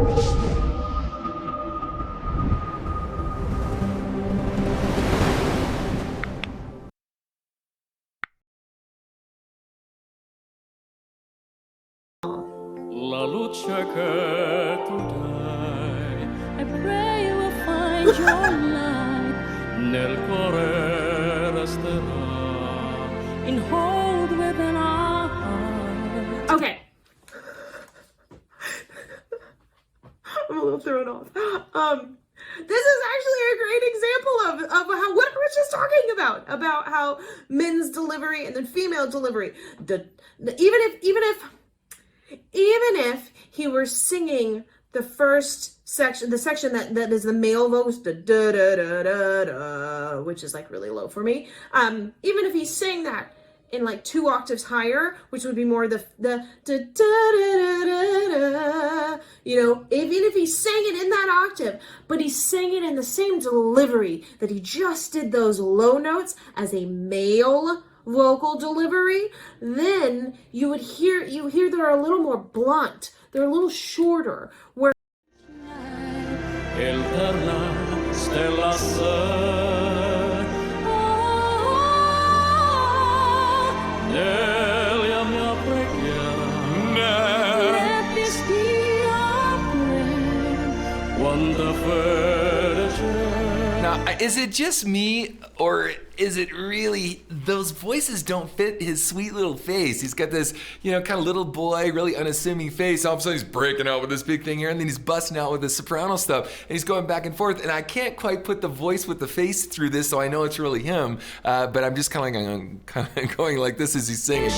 La luce che tu dai, I pray you will find your light, nel cuore resterà, in hold within our heart. Okay. I'm a little thrown off. This is actually a great example of how what I was just talking about how men's delivery and then female delivery. Even if he were singing the first section, the section that is the male voice, the da da da da da, which is like really low for me. Even if he sang that in like 2 octaves higher, which would be more the da da da da da, even if he sang it in that octave, but he sang it in the same delivery that he just did those low notes as a male vocal delivery, then you hear they're a little more blunt, they're a little shorter, where now, is it just me, or is it really, those voices don't fit his sweet little face? He's got this, kind of little boy, really unassuming face. All of a sudden he's breaking out with this big thing here, and then he's busting out with the soprano stuff, and he's going back and forth, and I can't quite put the voice with the face through this, so I know it's really him, but I'm just kind of going like this as he's singing.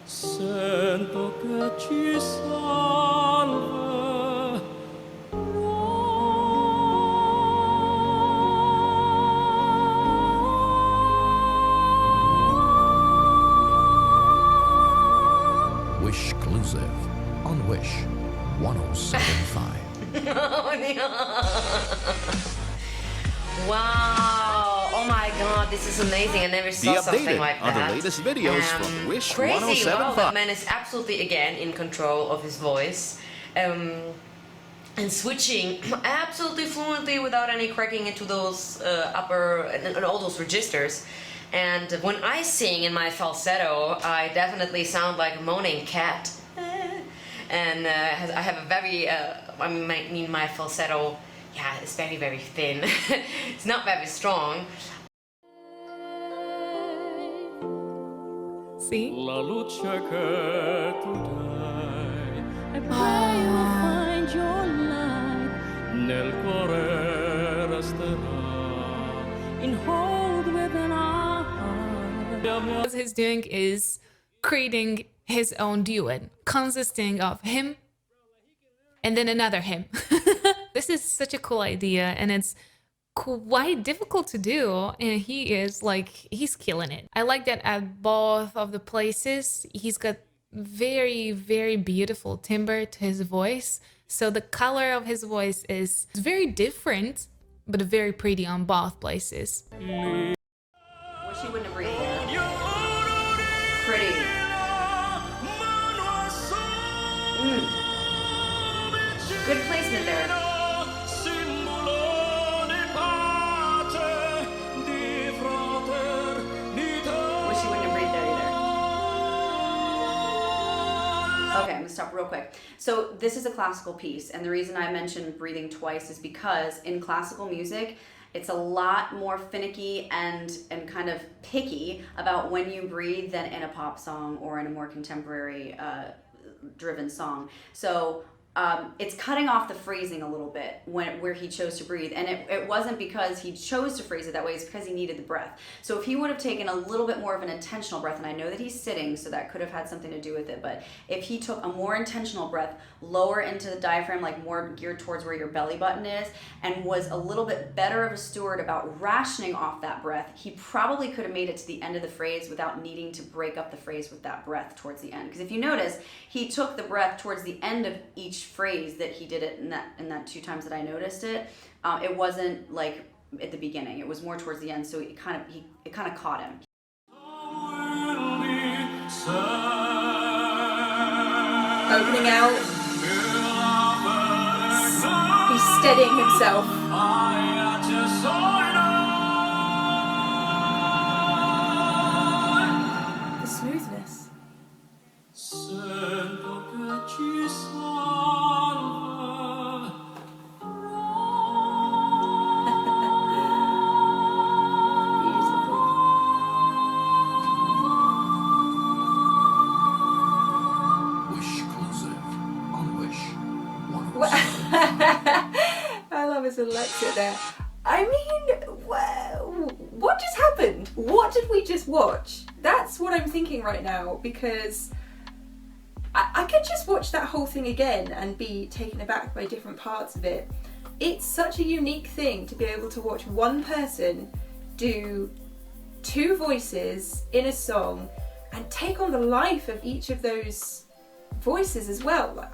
Sento che ci salva, Wish exclusive on Wish 107.5. Wow! Oh my God, this is amazing! I never saw something like that. On the latest videos from Wish Crazy! 107.5. Wow, that man is absolutely again in control of his voice, and switching absolutely fluently without any cracking into those upper and all those registers. And when I sing in my falsetto, I definitely sound like a moaning cat. And I have a very, my falsetto, yeah, it's very, very thin. It's not very strong. See? La luce che tu dai, I pray you will find your light, nel cuore resterà, in hold within our heart. What he's doing is creating his own duet, consisting of him and then another him. This is such a cool idea, and it's quite difficult to do, and he's killing it. I like that at both of the places he's got very, very beautiful timbre to his voice, so the color of his voice is very different but very pretty on both places. Wish you wouldn't have breathed there. Pretty. Good placement there. Wish you wouldn't have breathed there either. Okay, I'm gonna stop real quick. So this is a classical piece, and the reason I mentioned breathing twice is because in classical music, it's a lot more finicky and kind of picky about when you breathe than in a pop song or in a more contemporary driven song. So it's cutting off the phrasing a little bit where he chose to breathe, and it wasn't because he chose to phrase it that way, it's because he needed the breath. So if he would have taken a little bit more of an intentional breath, and I know that he's sitting, so that could have had something to do with it, but if he took a more intentional breath lower into the diaphragm, like more geared towards where your belly button is, and was a little bit better of a steward about rationing off that breath, he probably could have made it to the end of the phrase without needing to break up the phrase with that breath towards the end. Because if you notice, he took the breath towards the end of each phrase that he did it in that 2 times that I noticed it. It wasn't like at the beginning, it was more towards the end, so it kind of caught him. Opening out. He's steadying himself. The smoothness. Wish Exclusive on Wish I love his Alexa there. I mean, what just happened? What did we just watch? That's what I'm thinking right now, because I could just watch that whole thing again and be taken aback by different parts of it. It's such a unique thing to be able to watch one person do two voices in a song and take on the life of each of those voices as well.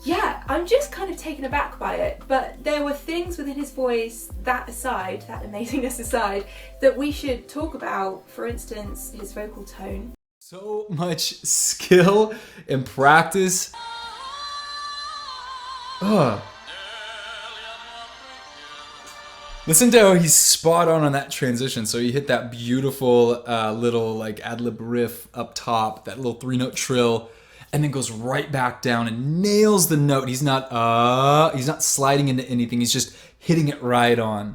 Yeah, I'm just kind of taken aback by it, but there were things within his voice, that aside, that amazingness aside, that we should talk about. For instance, his vocal tone. So much skill and practice. Ugh. Listen to how he's spot on that transition. So he hit that beautiful little like ad-lib riff up top, that little 3-note trill, and then goes right back down and nails the note. He's not sliding into anything. He's just hitting it right on.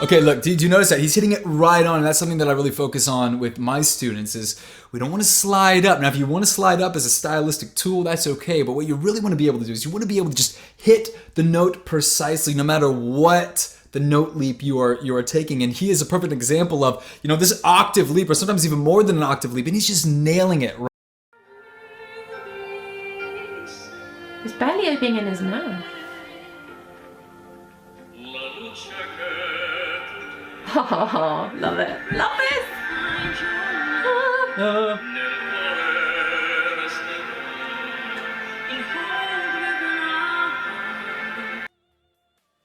Okay, look, do you notice that? He's hitting it right on, and that's something that I really focus on with my students is we don't want to slide up. Now, if you want to slide up as a stylistic tool, that's okay, but what you really want to be able to do is you want to be able to just hit the note precisely no matter what the note leap you are taking, and he is a perfect example of, you know, this octave leap, or sometimes even more than an octave leap, and he's just nailing it. He's barely opening in his mouth. Oh, love it. Love it!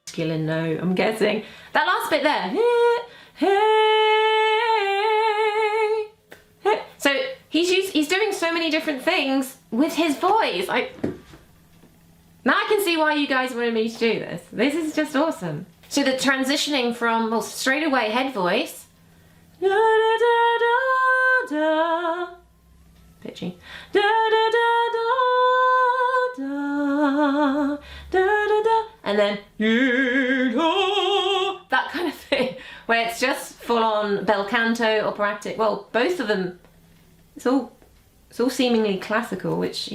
Masculine note, I'm guessing. That last bit there. So he's doing so many different things with his voice. Now I can see why you guys wanted me to do this. This is just awesome. So the transitioning from, well, straight away head voice, da, da, da, da, da, pitchy, da, da, da, da, da, da, da, da, and then that kind of thing, where it's just full on bel canto, operatic. Well, both of them, it's all seemingly classical, which